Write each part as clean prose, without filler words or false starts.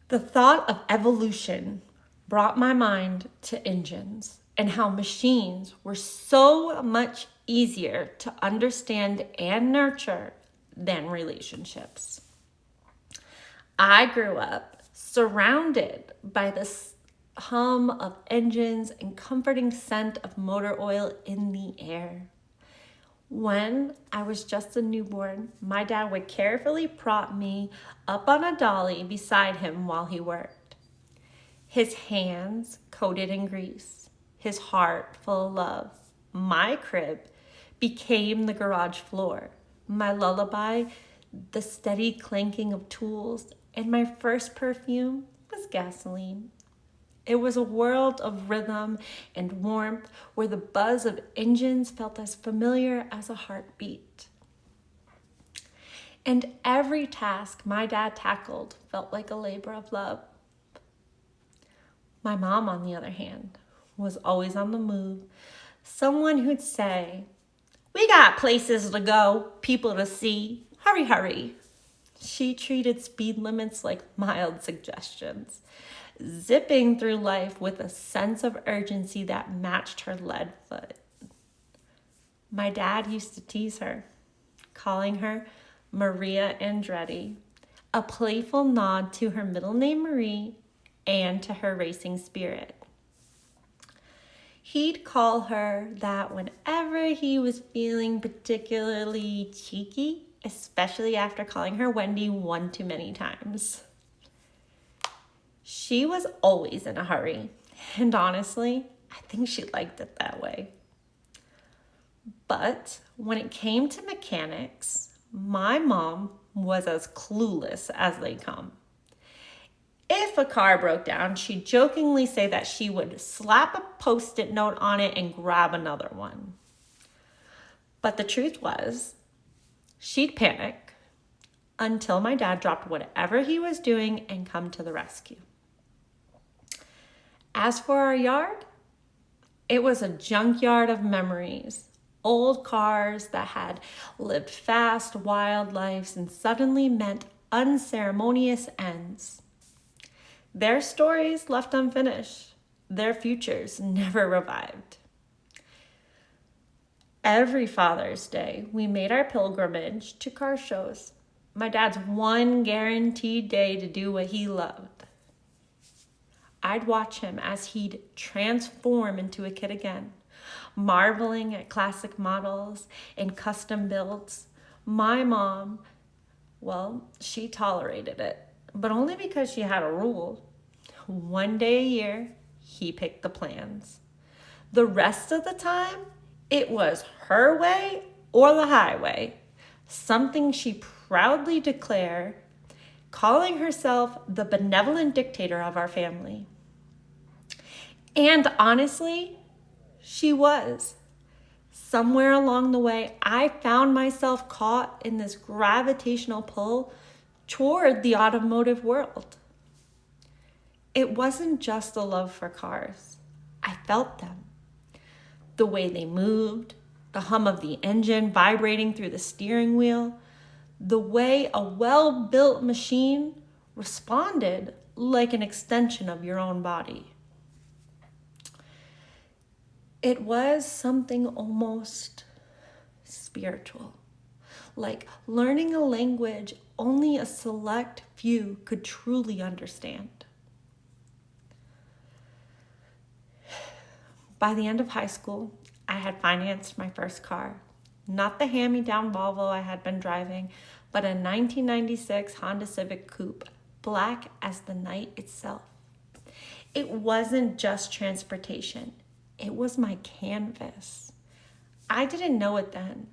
The thought of evolution brought my mind to engines and how machines were so much easier to understand and nurture than relationships. I grew up surrounded by this hum of engines and comforting scent of motor oil in the air. When I was just a newborn, my dad would carefully prop me up on a dolly beside him while he worked. His hands coated in grease, his heart full of love. My crib became the garage floor. My lullaby, the steady clanking of tools, and my first perfume was gasoline. It was a world of rhythm and warmth where the buzz of engines felt as familiar as a heartbeat. And every task my dad tackled felt like a labor of love. My mom, on the other hand, was always on the move. Someone who'd say, "We got places to go, people to see. Hurry, hurry." She treated speed limits like mild suggestions, zipping through life with a sense of urgency that matched her lead foot. My dad used to tease her, calling her Maria Andretti, a playful nod to her middle name Marie and to her racing spirit. He'd call her that whenever he was feeling particularly cheeky, especially after calling her Wendy one too many times. She was always in a hurry, and honestly, I think she liked it that way. But when it came to mechanics, my mom was as clueless as they come. If a car broke down, she'd jokingly say that she would slap a Post-it note on it and grab another one. But the truth was, she'd panic until my dad dropped whatever he was doing and come to the rescue. As for our yard, it was a junkyard of memories. Old cars that had lived fast, wild lives and suddenly met unceremonious ends. Their stories left unfinished, their futures never revived. Every Father's Day, we made our pilgrimage to car shows. My dad's one guaranteed day to do what he loved. I'd watch him as he'd transform into a kid again, marveling at classic models and custom builds. My mom, well, she tolerated it, but only because she had a rule. One day a year, he picked the plans. The rest of the time, it was her way or the highway, something she proudly declared, calling herself the benevolent dictator of our family. And honestly, she was. Somewhere along the way, I found myself caught in this gravitational pull toward the automotive world. It wasn't just a love for cars. I felt them. The way they moved, the hum of the engine vibrating through the steering wheel, the way a well-built machine responded like an extension of your own body. It was something almost spiritual, like learning a language only a select few could truly understand. By the end of high school, I had financed my first car. Not the hand-me-down Volvo I had been driving, but a 1996 Honda Civic Coupe, black as the night itself. It wasn't just transportation. It was my canvas. I didn't know it then,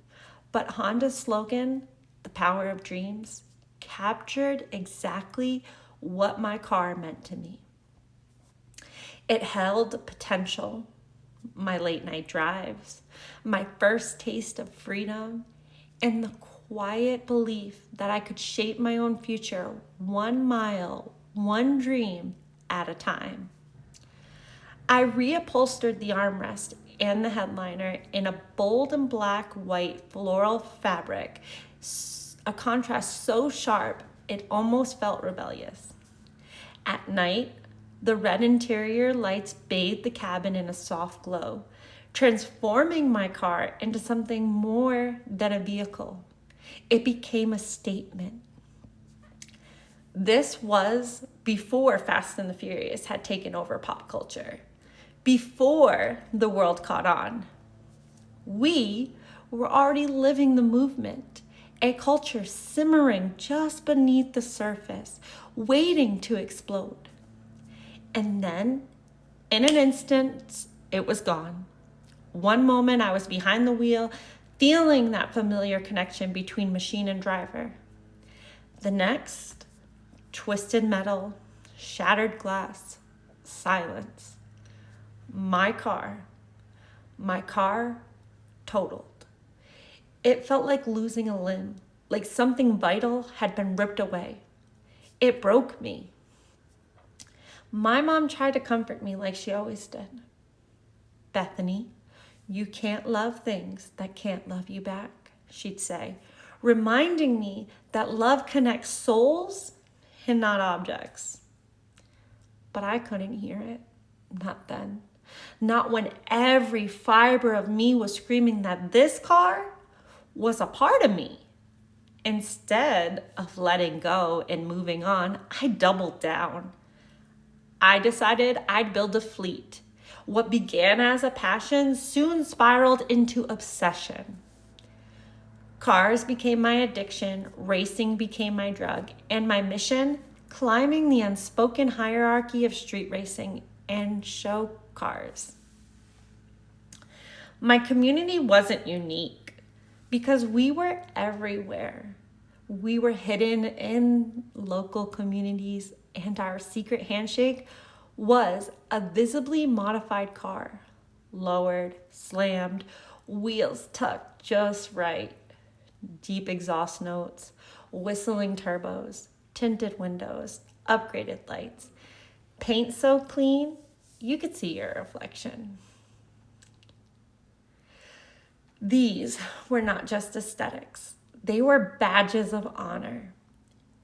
but Honda's slogan, "The Power of Dreams," captured exactly what my car meant to me. It held potential, my late night drives, my first taste of freedom, and the quiet belief that I could shape my own future 1 mile, one dream at a time. I reupholstered the armrest and the headliner in a bold and black white floral fabric, a contrast so sharp it almost felt rebellious. At night, the red interior lights bathed the cabin in a soft glow, transforming my car into something more than a vehicle. It became a statement. This was before Fast and the Furious had taken over pop culture, before the world caught on. We were already living the movement, a culture simmering just beneath the surface, waiting to explode. And then, in an instant, it was gone. One moment I was behind the wheel, feeling that familiar connection between machine and driver. The next, twisted metal, shattered glass, silence. My car totaled. It felt like losing a limb, like something vital had been ripped away. It broke me. My mom tried to comfort me like she always did. Bethany, you can't love things that can't love you back, she'd say, reminding me that love connects souls and not objects. But I couldn't hear it, not then. Not when every fiber of me was screaming that this car was a part of me. Instead of letting go and moving on, I doubled down. I decided I'd build a fleet. What began as a passion soon spiraled into obsession. Cars became my addiction, racing became my drug, and my mission, climbing the unspoken hierarchy of street racing and show cars. My community wasn't unique because we were everywhere. We were hidden in local communities, and our secret handshake was a visibly modified car. Lowered, slammed, wheels tucked just right, deep exhaust notes, whistling turbos, tinted windows, upgraded lights, paint so clean you could see your reflection. These were not just aesthetics. They were badges of honor.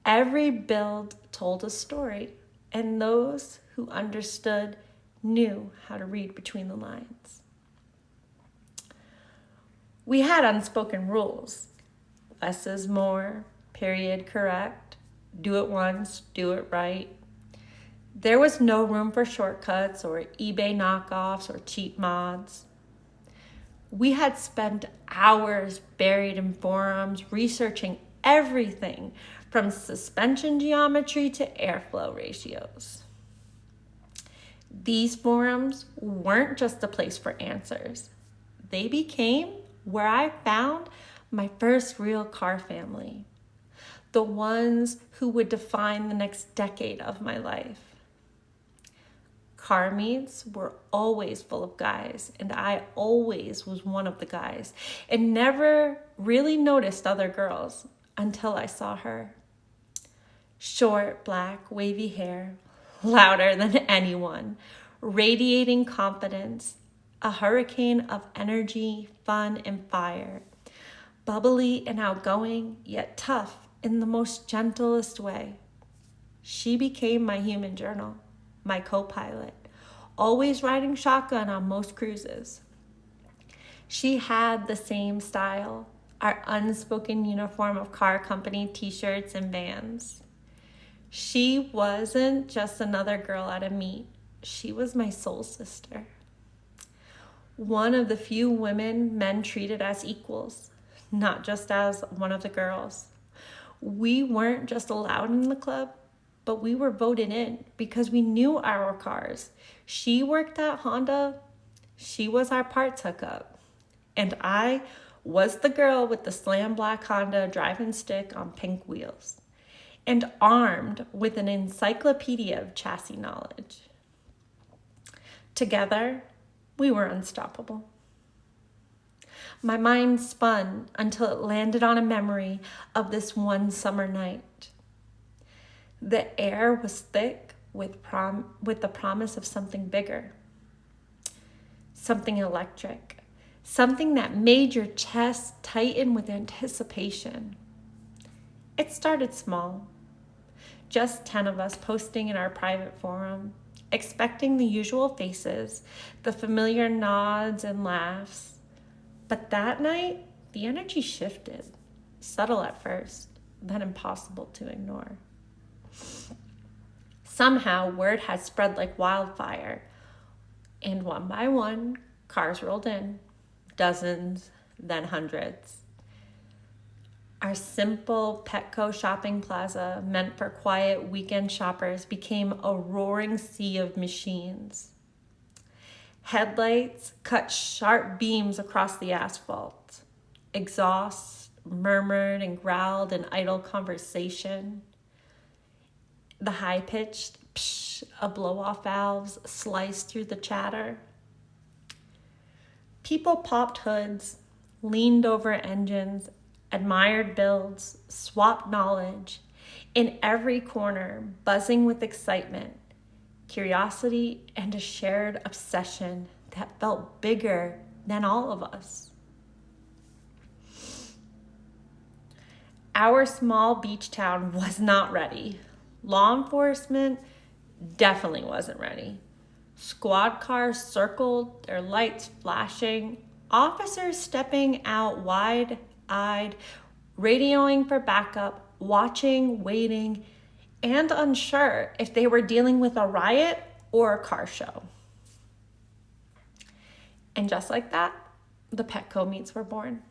Every build told a story, and those who understood knew how to read between the lines. We had unspoken rules. Less is more, period correct, do it once, do it right. There was no room for shortcuts or eBay knockoffs or cheap mods. We had spent hours buried in forums researching everything from suspension geometry to airflow ratios. These forums weren't just a place for answers. They became where I found my first real car family, the ones who would define the next decade of my life. Car meets were always full of guys, and I always was one of the guys, and never really noticed other girls until I saw her. Short, black, wavy hair, louder than anyone, radiating confidence, a hurricane of energy, fun, and fire, bubbly and outgoing, yet tough in the most gentlest way. She became my human journal, my co-pilot, always riding shotgun on most cruises. She had the same style, our unspoken uniform of car company t-shirts and Vans. She wasn't just another girl at a meet. She was my soul sister. One of the few women men treated as equals, not just as one of the girls. We weren't just allowed in the club, but we were voted in because we knew our cars. She worked at Honda. She was our parts hookup. And I was the girl with the slam black Honda driving stick on pink wheels and armed with an encyclopedia of chassis knowledge. Together, we were unstoppable. My mind spun until it landed on a memory of this one summer night. The air was thick with the promise of something bigger, something electric, something that made your chest tighten with anticipation. It started small, just 10 of us posting in our private forum, expecting the usual faces, the familiar nods and laughs. But that night, the energy shifted, subtle at first, then impossible to ignore. Somehow, word had spread like wildfire, and one by one, cars rolled in, dozens, then hundreds. Our simple Petco shopping plaza, meant for quiet weekend shoppers, became a roaring sea of machines. Headlights cut sharp beams across the asphalt. Exhausts murmured and growled in idle conversation. The high-pitched psh of blow-off valves sliced through the chatter. People popped hoods, leaned over engines, admired builds, swapped knowledge. In every corner, buzzing with excitement, curiosity, and a shared obsession that felt bigger than all of us. Our small beach town was not ready. Law enforcement definitely wasn't ready. Squad cars circled, their lights flashing, officers stepping out wide-eyed, radioing for backup, watching, waiting, and unsure if they were dealing with a riot or a car show. And just like that, the Petco meets were born.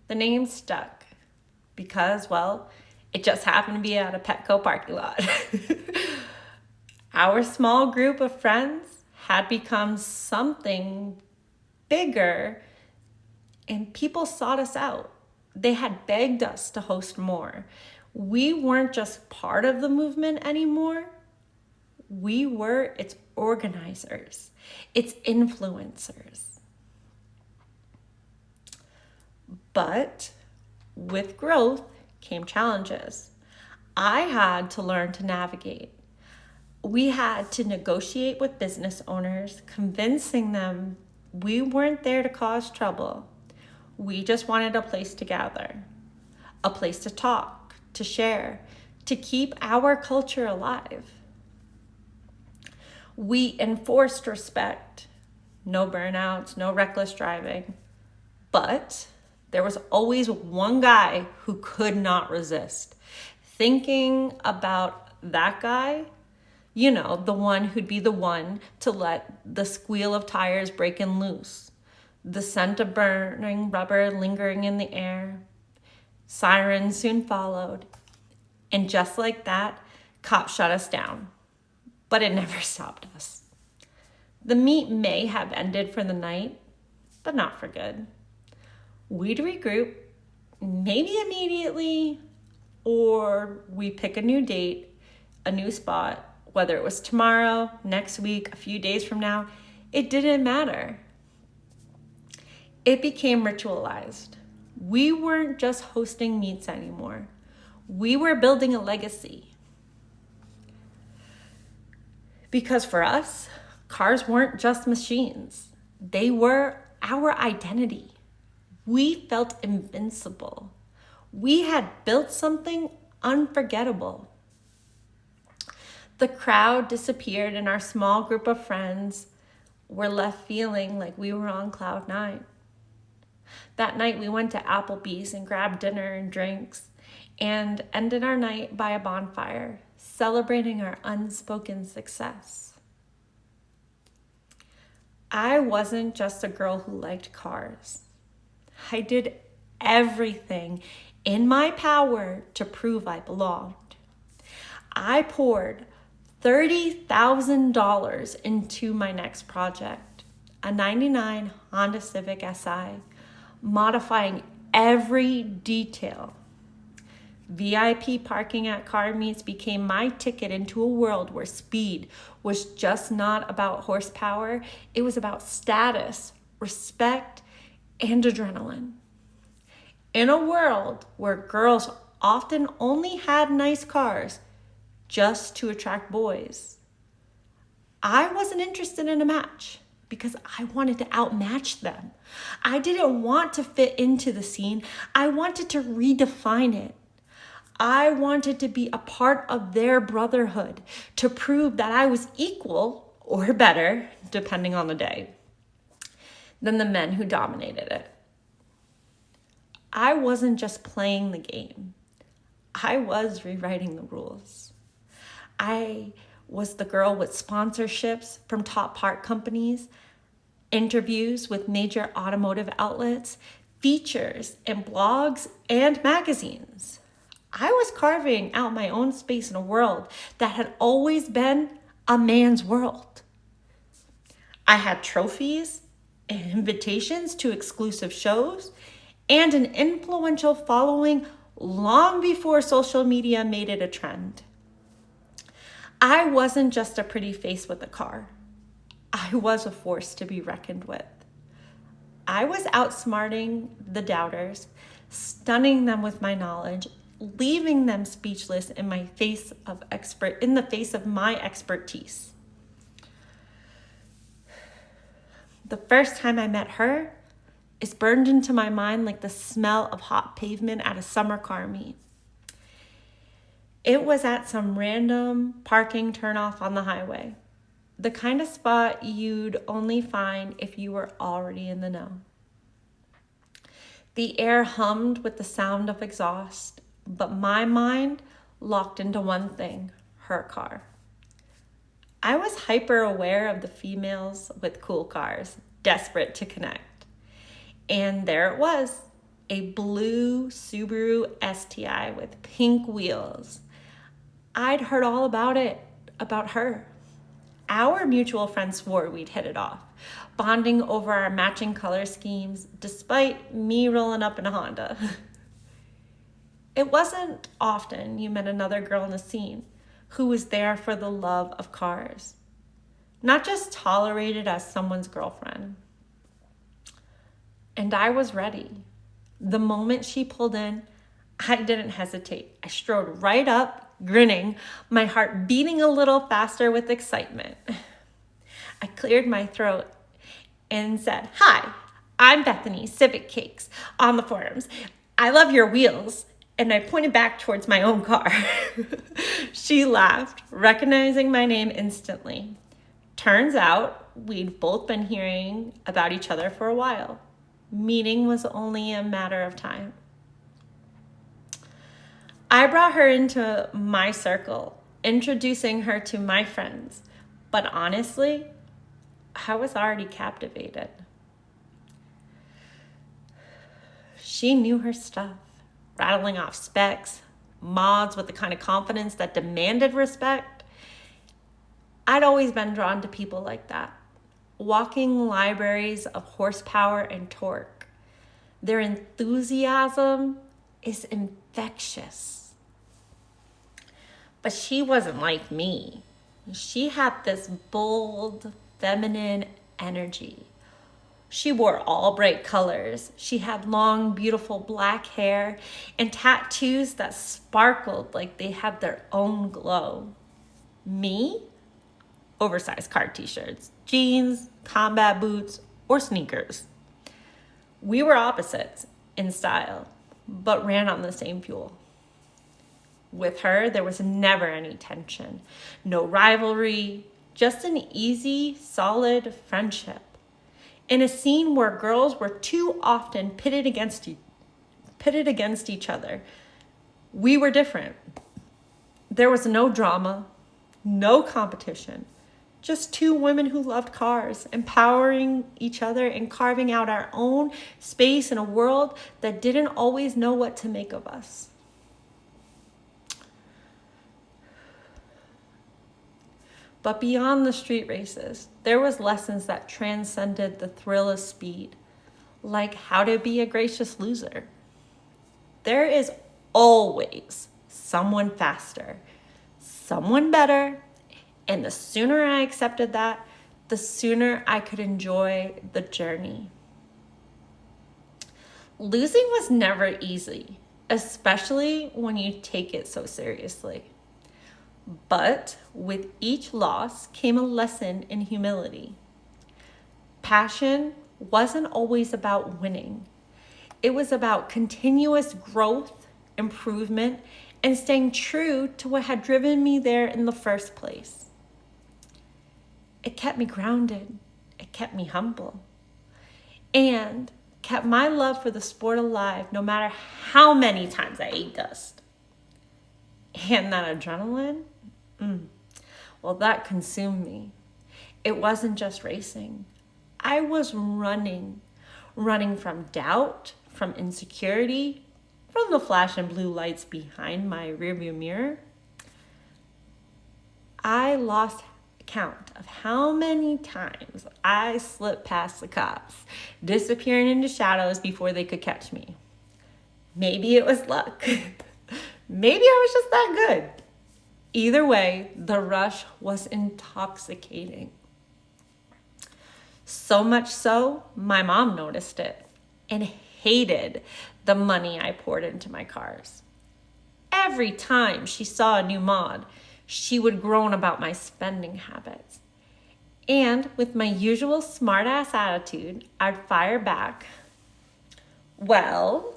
The name stuck because, well, it just happened to be at a Petco parking lot. Our small group of friends had become something bigger, and people sought us out. They had begged us to host more. We weren't just part of the movement anymore. We were its organizers, its influencers. But with growth came challenges. I had to learn to navigate. We had to negotiate with business owners, convincing them we weren't there to cause trouble. We just wanted a place to gather, a place to talk, to share, to keep our culture alive. We enforced respect, no burnouts, no reckless driving, but there was always one guy who could not resist. Thinking about that guy, you know, the one who'd be the one to let the squeal of tires breaking loose, the scent of burning rubber lingering in the air. Sirens soon followed, and just like that, cops shut us down. But it never stopped us. The meet may have ended for the night, but not for good. We'd regroup, maybe immediately, or we pick a new date, a new spot, whether it was tomorrow, next week, a few days from now, it didn't matter. It became ritualized. We weren't just hosting meets anymore. We were building a legacy. Because for us, cars weren't just machines. They were our identity. We felt invincible. We had built something unforgettable. The crowd disappeared and our small group of friends were left feeling like we were on cloud nine. That night we went to Applebee's and grabbed dinner and drinks and ended our night by a bonfire, celebrating our unspoken success. I wasn't just a girl who liked cars. I did everything in my power to prove I belonged. I poured $30,000 into my next project, a '99 Honda Civic Si, modifying every detail. VIP parking at car meets became my ticket into a world where speed was just not about horsepower. It was about status, respect, and adrenaline. In a world where girls often only had nice cars just to attract boys, I wasn't interested in a match because I wanted to outmatch them. I didn't want to fit into the scene. I wanted to redefine it. I wanted to be a part of their brotherhood, to prove that I was equal or better, depending on the day, than the men who dominated it. I wasn't just playing the game. I was rewriting the rules. I was the girl with sponsorships from top part companies, interviews with major automotive outlets, features in blogs and magazines. I was carving out my own space in a world that had always been a man's world. I had trophies and invitations to exclusive shows and an influential following long before social media made it a trend. I wasn't just a pretty face with a car. I was a force to be reckoned with. I was outsmarting the doubters, stunning them with my knowledge, leaving them speechless in the face of my expertise. The first time I met her is burned into my mind like the smell of hot pavement at a summer car meet. It was at some random parking turnoff on the highway, the kind of spot you'd only find if you were already in the know. The air hummed with the sound of exhaust, but my mind locked into one thing: her car. I was hyper aware of the females with cool cars, desperate to connect. And there it was, a blue Subaru STI with pink wheels. I'd heard all about it, about her. Our mutual friend swore we'd hit it off, bonding over our matching color schemes, despite me rolling up in a Honda. It wasn't often you met another girl in the scene who was there for the love of cars, not just tolerated as someone's girlfriend. And I was ready. The moment she pulled in, I didn't hesitate. I strode right up, grinning, my heart beating a little faster with excitement. I cleared my throat and said, "Hi, I'm Bethany, Civic Cakes, on the forums. I love your wheels." And I pointed back towards my own car. She laughed, recognizing my name instantly. Turns out we'd both been hearing about each other for a while. Meeting was only a matter of time. I brought her into my circle, introducing her to my friends. But honestly, I was already captivated. She knew her stuff, rattling off specs, mods with the kind of confidence that demanded respect. I'd always been drawn to people like that, walking libraries of horsepower and torque. Their enthusiasm is infectious. But she wasn't like me. She had this bold, feminine energy. She wore all bright colors. She had long, beautiful black hair and tattoos that sparkled like they had their own glow. Me? Oversized car t-shirts, jeans, combat boots, or sneakers. We were opposites in style, but ran on the same fuel. With her, there was never any tension, no rivalry, just an easy, solid friendship. In a scene where girls were too often pitted against each other, we were different. There was no drama, no competition, just two women who loved cars, empowering each other and carving out our own space in a world that didn't always know what to make of us. But beyond the street races, there was lessons that transcended the thrill of speed, like how to be a gracious loser. There is always someone faster, someone better, and the sooner I accepted that, the sooner I could enjoy the journey. Losing was never easy, especially when you take it so seriously. But with each loss came a lesson in humility. Passion wasn't always about winning. It was about continuous growth improvement, and staying true to what had driven me there in the first place. It kept me grounded. It kept me humble. And kept my love for the sport alive no matter how many times I ate dust. And that adrenaline, well, that consumed me. It wasn't just racing. I was running from doubt, from insecurity, from the flashing blue lights behind my rearview mirror. I lost count of how many times I slipped past the cops, disappearing into shadows before they could catch me. Maybe it was luck. Maybe I was just that good. Either way, the rush was intoxicating. So much so, my mom noticed it and hated the money I poured into my cars. Every time she saw a new mod, she would groan about my spending habits. And with my usual smart-ass attitude, I'd fire back, well,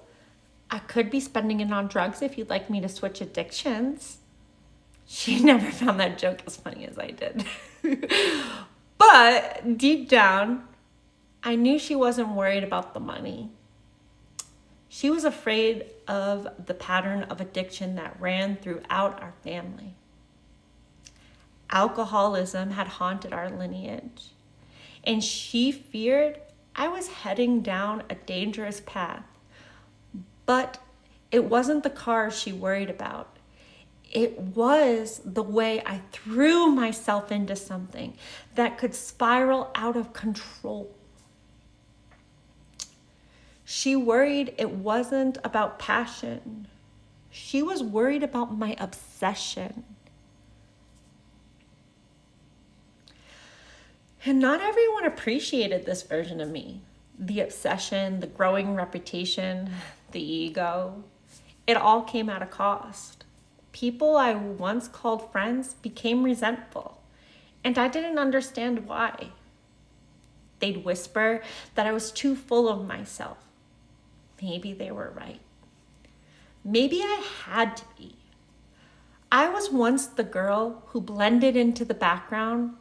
I could be spending it on drugs if you'd like me to switch addictions. She never found that joke as funny as I did. But deep down, I knew she wasn't worried about the money. She was afraid of the pattern of addiction that ran throughout our family. Alcoholism had haunted our lineage, and she feared I was heading down a dangerous path. But it wasn't the cars she worried about. It was the way I threw myself into something that could spiral out of control. She worried it wasn't about passion. She was worried about my obsession. And not everyone appreciated this version of me. The obsession, the growing reputation, the ego. It all came at a cost. People I once called friends became resentful, and I didn't understand why. They'd whisper that I was too full of myself. Maybe they were right. Maybe I had to be. I was once the girl who blended into the background,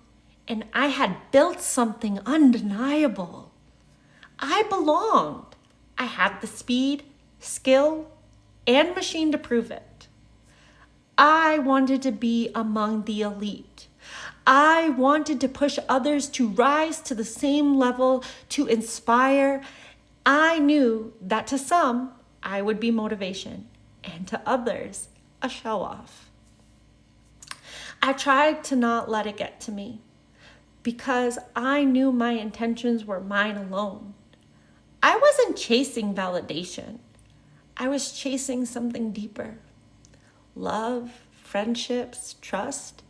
and I had built something undeniable. I belonged. I had the speed, skill, and machine to prove it. I wanted to be among the elite. I wanted to push others to rise to the same level, to inspire. I knew that to some, I would be motivation, and to others, a show-off. I tried to not let it get to me, because I knew my intentions were mine alone. I wasn't chasing validation. I was chasing something deeper. Love, friendships, trust,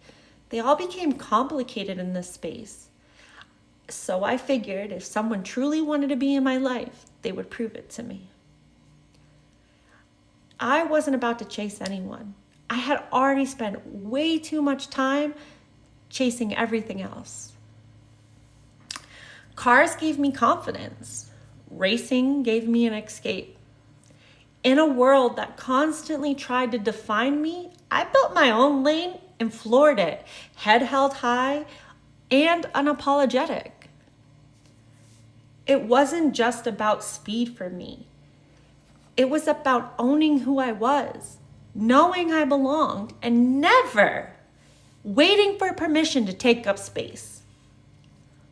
they all became complicated in this space. So I figured if someone truly wanted to be in my life, they would prove it to me. I wasn't about to chase anyone. I had already spent way too much time chasing everything else. Cars gave me confidence. Racing gave me an escape. In a world that constantly tried to define me, I built my own lane and floored it, head held high and unapologetic. It wasn't just about speed for me. It was about owning who I was, knowing I belonged, and never waiting for permission to take up space.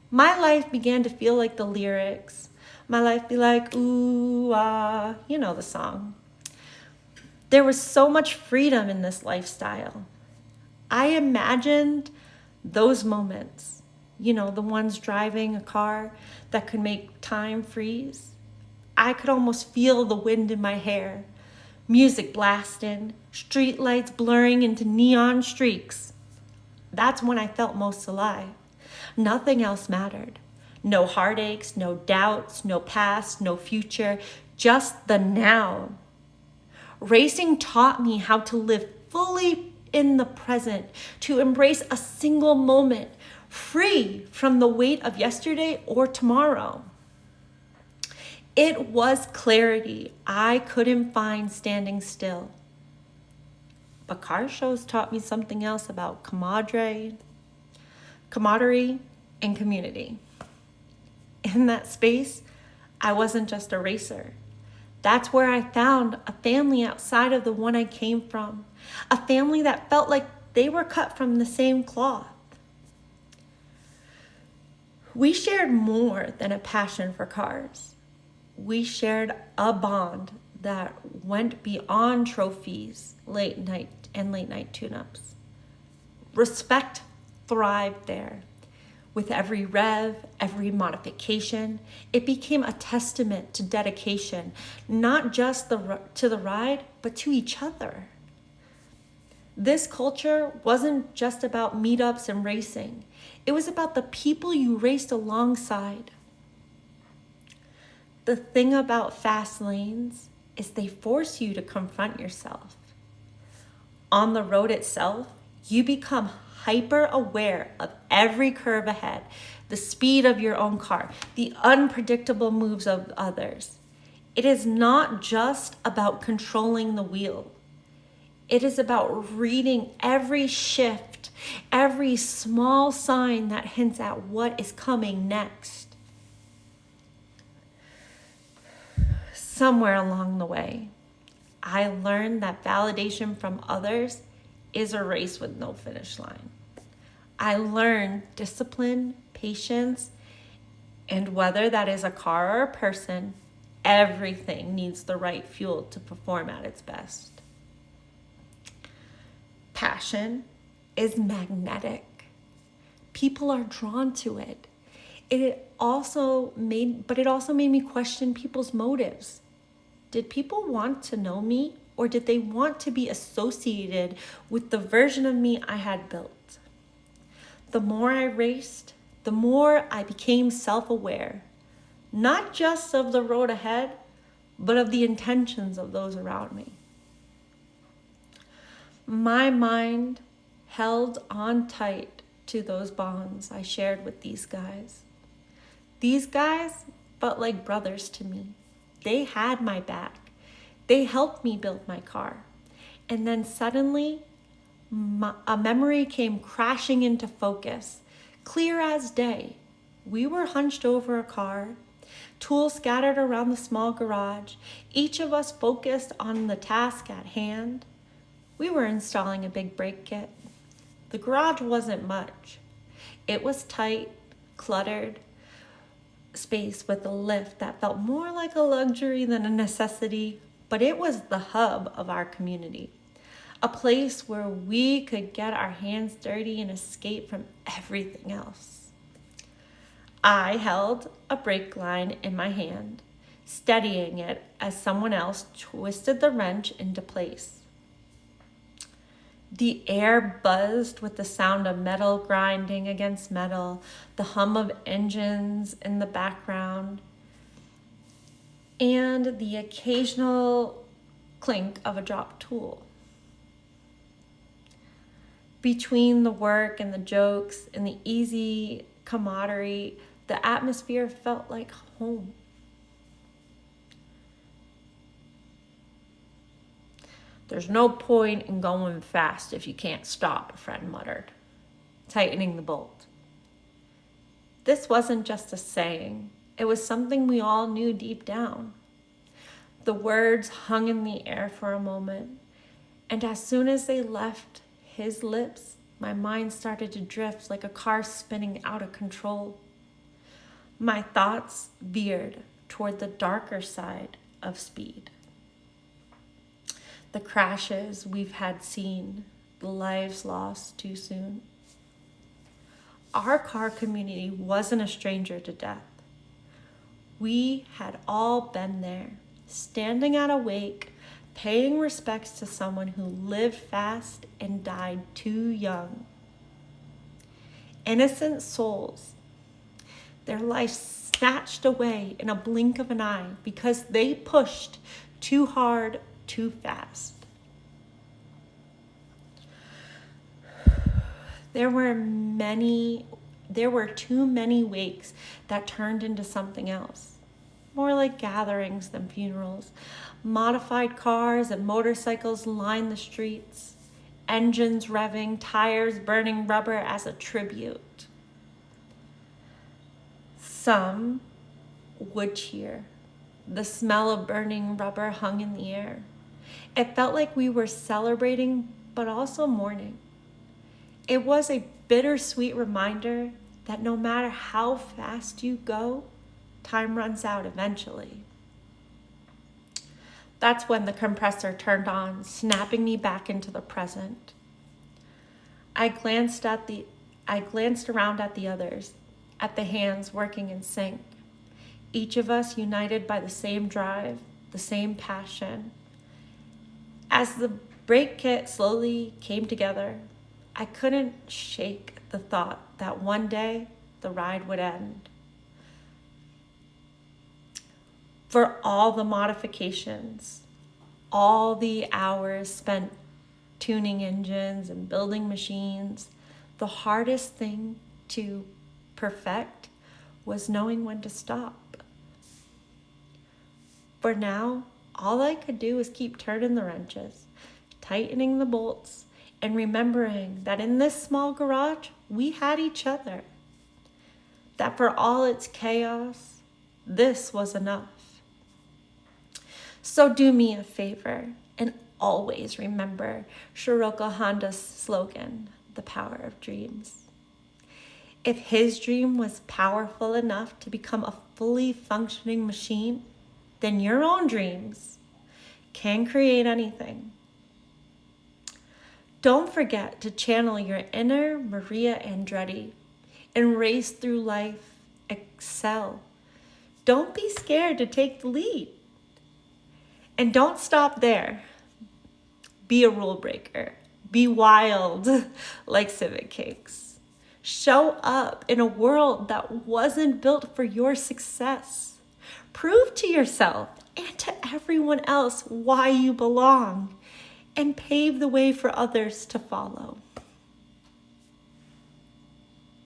My life began to feel like the lyrics. My life be like, ooh, ah, you know the song. There was so much freedom in this lifestyle. I imagined those moments, the ones driving a car that could make time freeze. I could almost feel the wind in my hair, music blasting, street lights blurring into neon streaks. That's when I felt most alive. Nothing else mattered. No heartaches, no doubts, no past, no future, just the now. Racing taught me how to live fully in the present, to embrace a single moment, free from the weight of yesterday or tomorrow. It was clarity I couldn't find standing still. But car shows taught me something else about camaraderie, and community. In that space, I wasn't just a racer. That's where I found a family outside of the one I came from, a family that felt like they were cut from the same cloth. We shared more than a passion for cars. We shared a bond that went beyond trophies, late night tune-ups. Respect thrived there. With every rev, every modification, it became a testament to dedication, not just to the ride, but to each other. This culture wasn't just about meetups and racing. It was about the people you raced alongside. The thing about fast lanes is they force you to confront yourself. On the road itself, you become hyper aware of every curve ahead, the speed of your own car, the unpredictable moves of others. It is not just about controlling the wheel. It is about reading every shift, every small sign that hints at what is coming next. Somewhere along the way, I learned that validation from others is a race with no finish line. I learned discipline, patience, and whether that is a car or a person, everything needs the right fuel to perform at its best. Passion is magnetic. People are drawn to it. It also made me question people's motives. Did people want to know me, or did they want to be associated with the version of me I had built? The more I raced, the more I became self-aware, not just of the road ahead, but of the intentions of those around me. My mind held on tight to those bonds I shared with these guys. These guys felt like brothers to me. They had my back. They helped me build my car. And then suddenly, a memory came crashing into focus, clear as day. We were hunched over a car, tools scattered around the small garage, each of us focused on the task at hand. We were installing a big brake kit. The garage wasn't much. It was tight, cluttered space with a lift that felt more like a luxury than a necessity, but it was the hub of our community. A place where we could get our hands dirty and escape from everything else. I held a brake line in my hand, steadying it as someone else twisted the wrench into place. The air buzzed with the sound of metal grinding against metal, the hum of engines in the background, and the occasional clink of a dropped tool. Between the work and the jokes and the easy camaraderie, the atmosphere felt like home. "There's no point in going fast if you can't stop," a friend muttered, tightening the bolt. This wasn't just a saying. It was something we all knew deep down. The words hung in the air for a moment, and as soon as they left his lips, my mind started to drift like a car spinning out of control. My thoughts veered toward the darker side of speed. The crashes we've had seen, the lives lost too soon. Our car community wasn't a stranger to death. We had all been there, standing at a wake, paying respects to someone who lived fast and died too young. Innocent souls, their lives snatched away in a blink of an eye because they pushed too hard, too fast. There were too many wakes that turned into something else. more like gatherings than funerals. Modified cars and motorcycles lined the streets, engines revving, tires burning rubber as a tribute. Some would cheer. The smell of burning rubber hung in the air. It felt like we were celebrating, but also mourning. It was a bittersweet reminder that no matter how fast you go, time runs out eventually. That's when the compressor turned on, snapping me back into the present. I glanced around at the others, at the hands working in sync. Each of us united by the same drive, the same passion. As the brake kit slowly came together, I couldn't shake the thought that one day the ride would end. For all the modifications, all the hours spent tuning engines and building machines, the hardest thing to perfect was knowing when to stop. For now, all I could do was keep turning the wrenches, tightening the bolts, and remembering that in this small garage, we had each other. That for all its chaos, this was enough. So do me a favor and always remember Shiroka Honda's slogan, the power of dreams. If his dream was powerful enough to become a fully functioning machine, then your own dreams can create anything. Don't forget to channel your inner Maria Andretti and race through life, excel. Don't be scared to take the lead. And don't stop there. Be a rule breaker. Be wild like Civic Cakes. Show up in a world that wasn't built for your success. Prove to yourself and to everyone else why you belong, and pave the way for others to follow.